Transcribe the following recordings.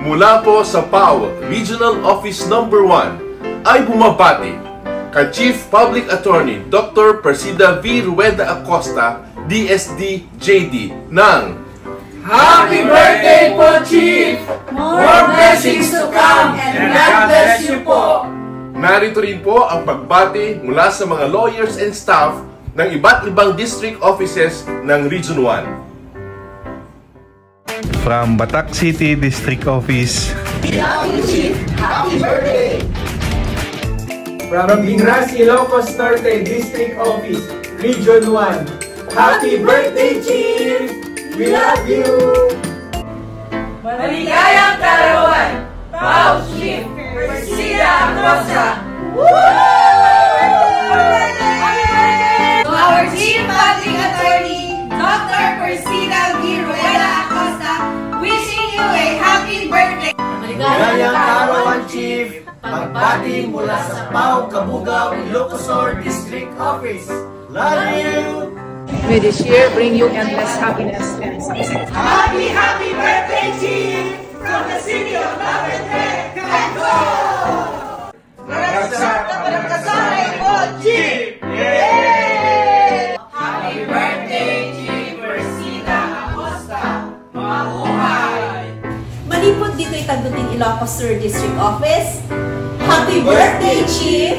Mula po sa PAO Regional Office No. 1 ay bumabati kay Chief Public Attorney Dr. Persida V. Rueda Acosta, DSD JD ng Happy birthday po, Chief! More blessings to come and God bless you po! Narito rin po ang pagbati mula sa mga lawyers and staff ng iba't ibang district offices ng Region 1. From Batak City District Office, Chief, happy birthday! From Ingras, Ilocos Norte District Office, Region 1, happy birthday, Chief! We love you! Maligayang karawan, PAO Chief Persida Acosta! To our Chief Public Attorney, Dr. Persida V. Rueda Acosta, wishing you a happy birthday! Maligayang karawan, Chief! Pagbati mula sa PAO Cabugao, Ilocos Norte District Office. Love you! May this year bring you endless happiness and success. Happy birthday, Chief! From the city of Cavite, Canco! Naragsak na palagkasahay po, Chief! Yay! Happy birthday, Chief Persida Acosta! Mabuhay! Malipod dito itagduting Ilocos Sur District Office. Happy birthday, Chief!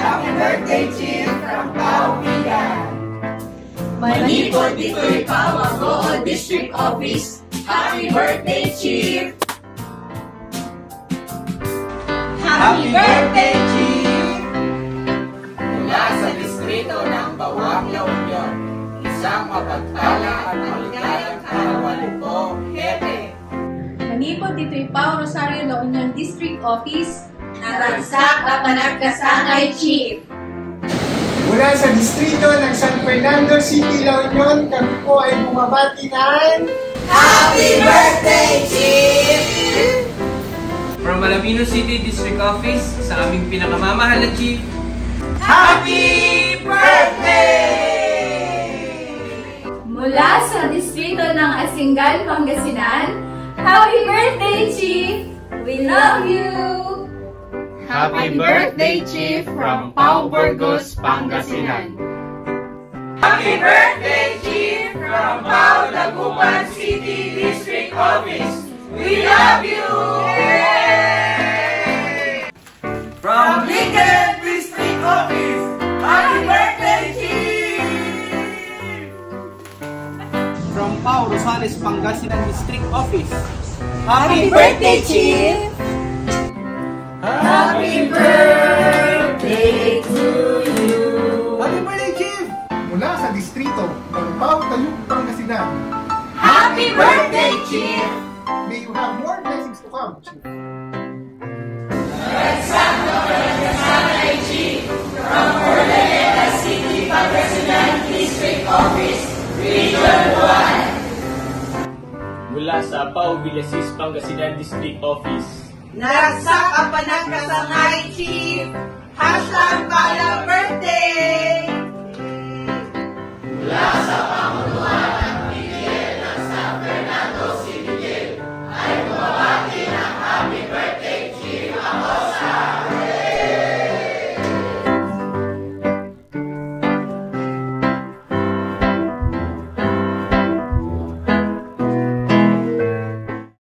Happy birthday, Chief! From PAO Bigan! Malipod dito PAO Agoo District Office. Happy birthday, Chief! Happy birthday, Chief! Mula sa distrito ng Bawang La Union, isang mapagpala at maligayang karawan po, Hepe! Manipod dito'y PAO Rosario La Union District Office. Naragsak at panagkasangay, Chief! Mula sa distrito ng San Fernando City, La Union, kami po ay bumabati ng Happy birthday, Chief! From Alabino City District Office, sa aming pinakamamahal na Chief, Happy birthday! Mula sa distrito ng Asingan, Pangasinan, happy birthday, Chief! We love you! Happy birthday, Chief, from PAO Burgos, Pangasinan. Happy birthday, Chief, from PAO Dagupan City District Office. We love you! Yay! From Lincoln District Office, happy birthday, Chief! From PAO Rosales, Pangasinan District Office, Happy birthday, Chief! Happy birthday to you! Happy birthday, Chief! Mula sa distrito ng PAO Tayug, Pangasinan. Happy birthday, Chief! May you have more blessings to come, Chief. Chief, from Ordaneta City, Pangasinan District Office, Region 1. Mula sa PAO Villasis, Pangasinan District Office, Naragsak ang panagkasangay, Chief! #Pala Birthday! mula sa